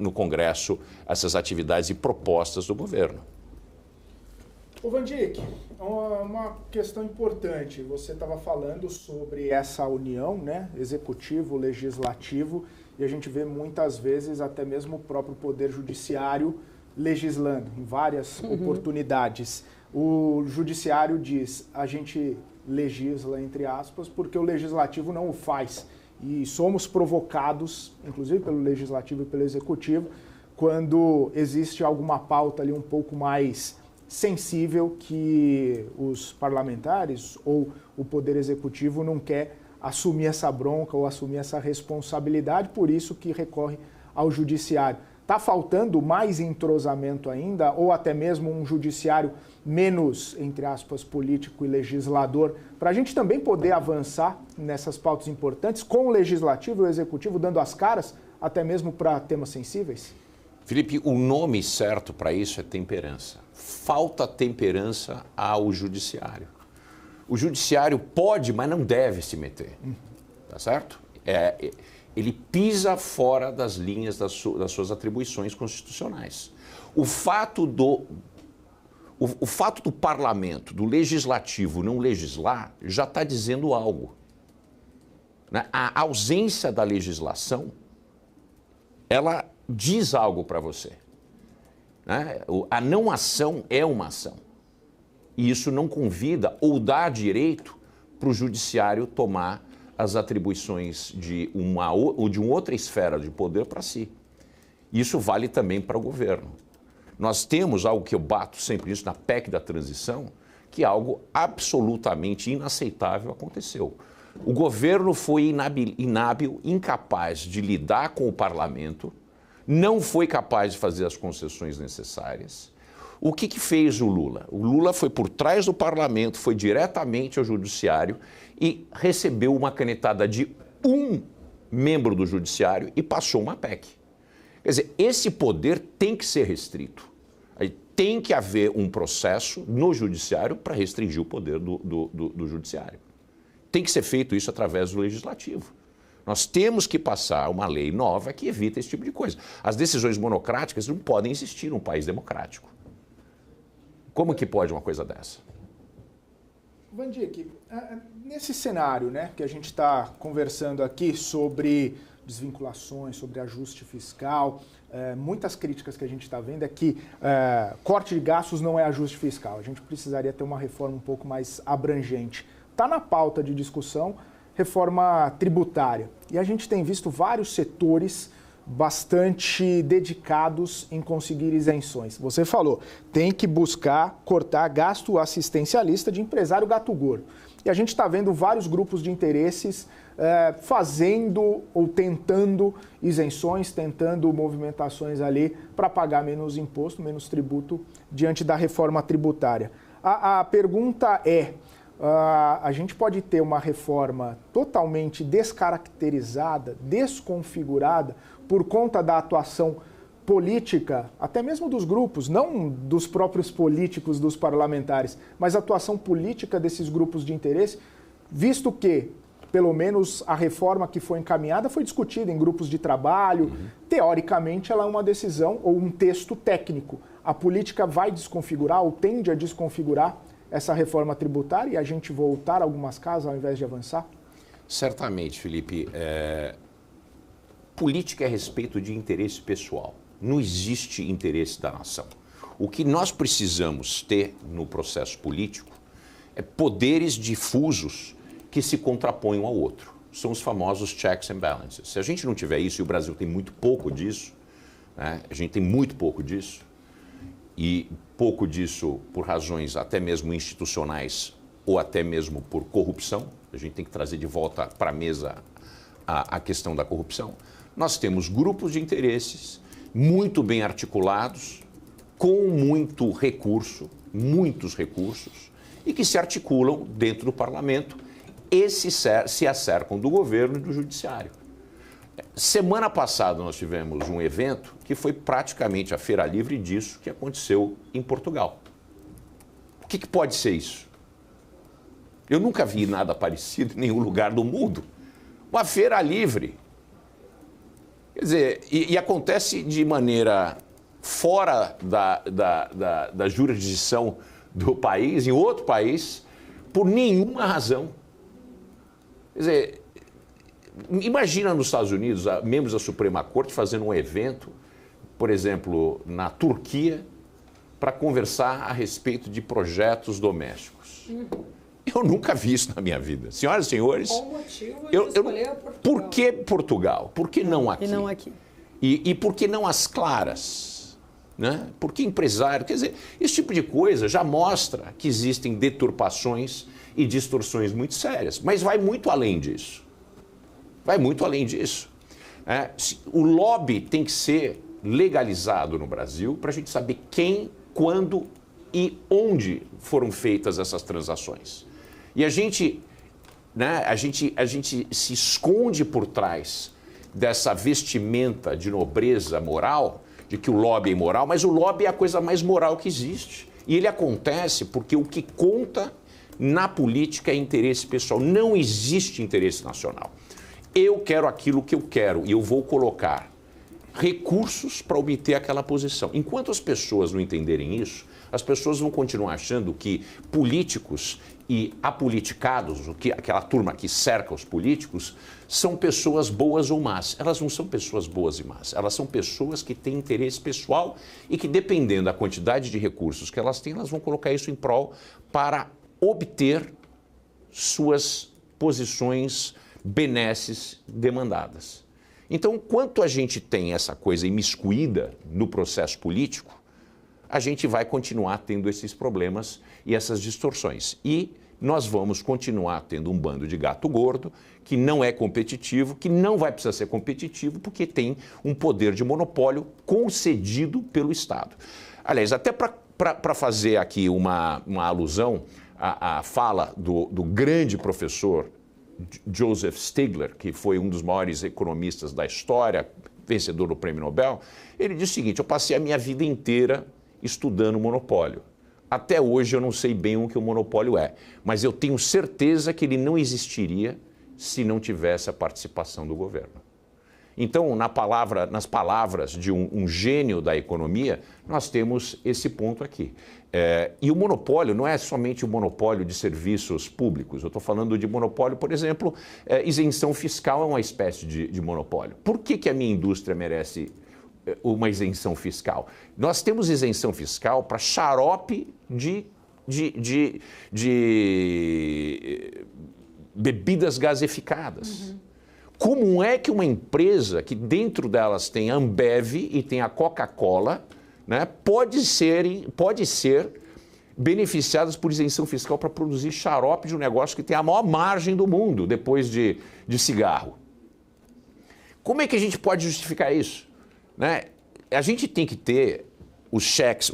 no Congresso essas atividades e propostas do governo. Ô Vandick, uma questão importante, você estava falando sobre essa união, né, executivo, legislativo, e a gente vê muitas vezes até mesmo o próprio Poder Judiciário legislando em várias oportunidades. O Judiciário diz, a gente legisla, entre aspas, porque o Legislativo não o faz. E somos provocados, inclusive pelo Legislativo e pelo Executivo, quando existe alguma pauta ali um pouco mais sensível que os parlamentares ou o Poder Executivo não quer assumir essa bronca ou assumir essa responsabilidade, por isso que recorre ao Judiciário. Está faltando mais entrosamento ainda, ou até mesmo um judiciário menos, entre aspas, político e legislador, para a gente também poder avançar nessas pautas importantes, com o Legislativo e o Executivo dando as caras, até mesmo para temas sensíveis? Felipe, o nome certo para isso é temperança. Falta temperança ao Judiciário. O Judiciário pode, mas não deve se meter, tá certo? Ele pisa fora das linhas das suas atribuições constitucionais. O fato do parlamento, do legislativo não legislar, já está dizendo algo. Né? A ausência da legislação, ela diz algo para você. Né? A não ação é uma ação. E isso não convida ou dá direito para o judiciário tomar as atribuições de uma outra esfera de poder para si. Isso vale também para o governo. Nós temos algo que eu bato sempre nisso na PEC da transição, que algo absolutamente inaceitável aconteceu. O governo foi inábil, incapaz de lidar com o parlamento, não foi capaz de fazer as concessões necessárias. O que fez o Lula? O Lula foi por trás do parlamento, foi diretamente ao judiciário e recebeu uma canetada de um membro do judiciário e passou uma PEC. Quer dizer, esse poder tem que ser restrito. Tem que haver um processo no judiciário para restringir o poder do judiciário. Tem que ser feito isso através do legislativo. Nós temos que passar uma lei nova que evita esse tipo de coisa. As decisões monocráticas não podem existir num país democrático. Como que pode uma coisa dessa? Vandick, nesse cenário, né, que a gente está conversando aqui sobre desvinculações, sobre ajuste fiscal, muitas críticas que a gente está vendo é que corte de gastos não é ajuste fiscal. A gente precisaria ter uma reforma um pouco mais abrangente. Está na pauta de discussão reforma tributária. E a gente tem visto vários setores bastante dedicados em conseguir isenções. Você falou, tem que buscar cortar gasto assistencialista de empresário gato gordo. E a gente está vendo vários grupos de interesses fazendo ou tentando isenções, tentando movimentações ali para pagar menos imposto, menos tributo diante da reforma tributária. A pergunta é, a gente pode ter uma reforma totalmente descaracterizada, desconfigurada, por conta da atuação política, até mesmo dos grupos, não dos próprios políticos, dos parlamentares, mas a atuação política desses grupos de interesse, visto que, pelo menos, a reforma que foi encaminhada foi discutida em grupos de trabalho. Teoricamente, ela é uma decisão ou um texto técnico. A política vai desconfigurar ou tende a desconfigurar essa reforma tributária e a gente voltar a algumas casas ao invés de avançar? Certamente, Felipe. Política é a respeito de interesse pessoal. Não existe interesse da nação. O que nós precisamos ter no processo político é poderes difusos que se contrapõem um ao outro. São os famosos checks and balances. Se a gente não tiver isso, e o Brasil tem muito pouco disso, né? A gente tem muito pouco disso, e pouco disso por razões até mesmo institucionais ou até mesmo por corrupção, a gente tem que trazer de volta para a mesa a questão da corrupção. Nós temos grupos de interesses muito bem articulados, com muito recurso, muitos recursos, e que se articulam dentro do parlamento e se acercam do governo e do judiciário. Semana passada nós tivemos um evento que foi praticamente a feira livre disso que aconteceu em Portugal. O que pode ser isso? Eu nunca vi nada parecido em nenhum lugar do mundo. Uma feira livre. Quer dizer, e acontece de maneira fora da jurisdição do país, em outro país, por nenhuma razão. Quer dizer, imagina nos Estados Unidos, membros da Suprema Corte fazendo um evento, por exemplo, na Turquia, para conversar a respeito de projetos domésticos. Eu nunca vi isso na minha vida. Senhoras e senhores, qual o motivo de escolher Portugal? Por que Portugal? Por que não aqui? E não aqui. E por que não as claras? Né? Por que empresário? Quer dizer, esse tipo de coisa já mostra que existem deturpações e distorções muito sérias. Mas vai muito além disso. Vai muito além disso. O lobby tem que ser legalizado no Brasil para a gente saber quem, quando e onde foram feitas essas transações. E a gente se esconde por trás dessa vestimenta de nobreza moral, de que o lobby é imoral, mas o lobby é a coisa mais moral que existe. E ele acontece porque o que conta na política é interesse pessoal. Não existe interesse nacional. Eu quero aquilo que eu quero e eu vou colocar recursos para obter aquela posição. Enquanto as pessoas não entenderem isso, as pessoas vão continuar achando que políticos e apoliticados, aquela turma que cerca os políticos, são pessoas boas ou más. Elas não são pessoas boas e más. Elas são pessoas que têm interesse pessoal e que, dependendo da quantidade de recursos que elas têm, elas vão colocar isso em prol para obter suas posições benesses demandadas. Então, enquanto a gente tem essa coisa imiscuída no processo político, a gente vai continuar tendo esses problemas e essas distorções. E nós vamos continuar tendo um bando de gato gordo que não é competitivo, que não vai precisar ser competitivo porque tem um poder de monopólio concedido pelo Estado. Aliás, até para fazer aqui uma alusão à fala do grande professor Joseph Stiglitz, que foi um dos maiores economistas da história, vencedor do Prêmio Nobel, ele diz o seguinte: eu passei a minha vida inteira estudando monopólio. Até hoje eu não sei bem o que o monopólio é, mas eu tenho certeza que ele não existiria se não tivesse a participação do governo. Então, nas palavras de um gênio da economia, nós temos esse ponto aqui. E o monopólio não é somente o monopólio de serviços públicos. Eu estou falando de monopólio, por exemplo, isenção fiscal é uma espécie de monopólio. Por que a minha indústria merece uma isenção fiscal? Nós temos isenção fiscal para xarope de bebidas gaseificadas. Como é que uma empresa que dentro delas tem a Ambev e tem a Coca-Cola, né, pode ser beneficiadas por isenção fiscal para produzir xarope de um negócio que tem a maior margem do mundo depois de cigarro? Como é que a gente pode justificar isso? Né? A gente tem que ter os checks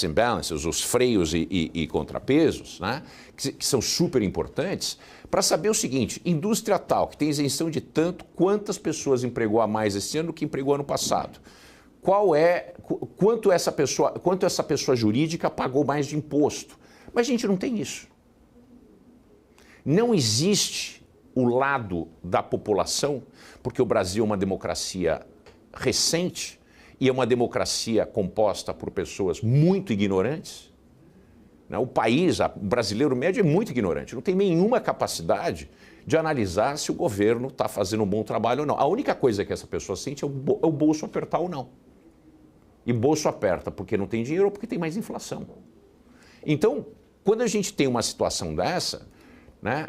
and balances, os freios e contrapesos, né, que são super importantes, para saber o seguinte: indústria tal, que tem isenção de tanto, quantas pessoas empregou a mais esse ano do que empregou ano passado? Quanto essa pessoa jurídica pagou mais de imposto? Mas a gente não tem isso. Não existe o lado da população, porque o Brasil é uma democracia recente e é uma democracia composta por pessoas muito ignorantes. O brasileiro médio é muito ignorante, não tem nenhuma capacidade de analisar se o governo está fazendo um bom trabalho ou não. A única coisa que essa pessoa sente é o bolso apertar ou não. E bolso aperta porque não tem dinheiro ou porque tem mais inflação. Então, quando a gente tem uma situação dessa, né,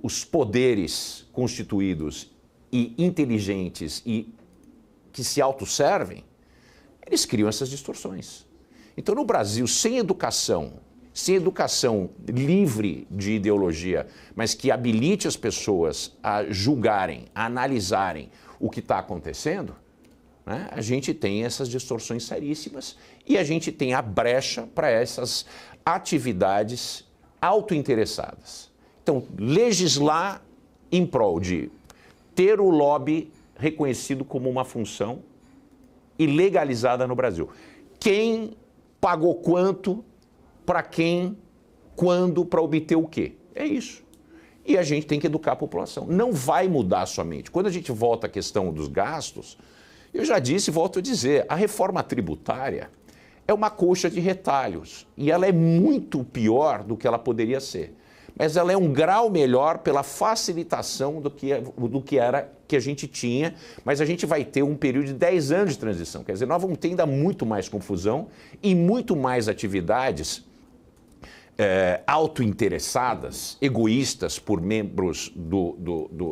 os poderes constituídos e inteligentes e que se autosservem, eles criam essas distorções. Então, no Brasil, sem educação livre de ideologia, mas que habilite as pessoas a julgarem, a analisarem o que está acontecendo, né, a gente tem essas distorções seríssimas e a gente tem a brecha para essas atividades autointeressadas. Então, legislar em prol de ter o lobby reconhecido como uma função e legalizada no Brasil. Quem pagou quanto, para quem, quando, para obter o quê? É isso. E a gente tem que educar a população. Não vai mudar somente. Quando a gente volta à questão dos gastos, Eu já disse e volto a dizer, a reforma tributária é uma coxa de retalhos e ela é muito pior do que ela poderia ser. Mas ela é um grau melhor pela facilitação do que era que a gente tinha, mas a gente vai ter um período de 10 anos de transição. Quer dizer, nós vamos ter ainda muito mais confusão e muito mais atividades autointeressadas, egoístas por membros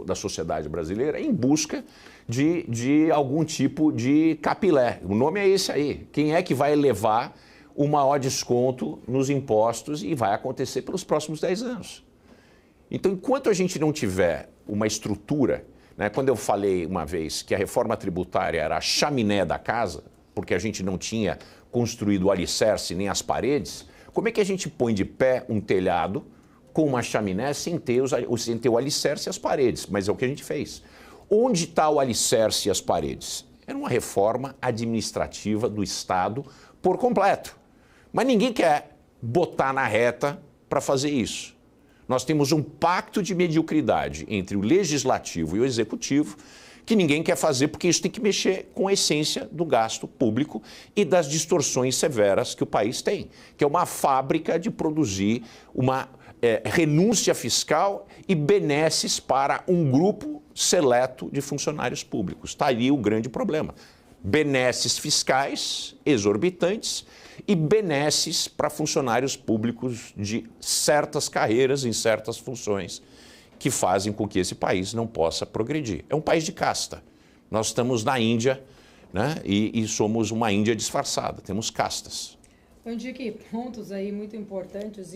da sociedade brasileira em busca de algum tipo de capilé. O nome é esse aí. Quem é que vai levar o maior desconto nos impostos e vai acontecer pelos próximos 10 anos. Então, enquanto a gente não tiver uma estrutura, né, quando eu falei uma vez que a reforma tributária era a chaminé da casa, porque a gente não tinha construído o alicerce nem as paredes, como é que a gente põe de pé um telhado com uma chaminé sem ter o alicerce e as paredes? Mas é o que a gente fez. Onde está o alicerce e as paredes? Era uma reforma administrativa do Estado por completo. Mas ninguém quer botar na reta para fazer isso. Nós temos um pacto de mediocridade entre o legislativo e o executivo que ninguém quer fazer porque isso tem que mexer com a essência do gasto público e das distorções severas que o país tem, que é uma fábrica de produzir uma renúncia fiscal e benesses para um grupo seleto de funcionários públicos. Está ali o grande problema. Benesses fiscais exorbitantes e benesses para funcionários públicos de certas carreiras em certas funções que fazem com que esse país não possa progredir. É um país de casta. Nós estamos na Índia, né? E somos uma Índia disfarçada, temos castas. Eu digo que pontos aí muito importantes,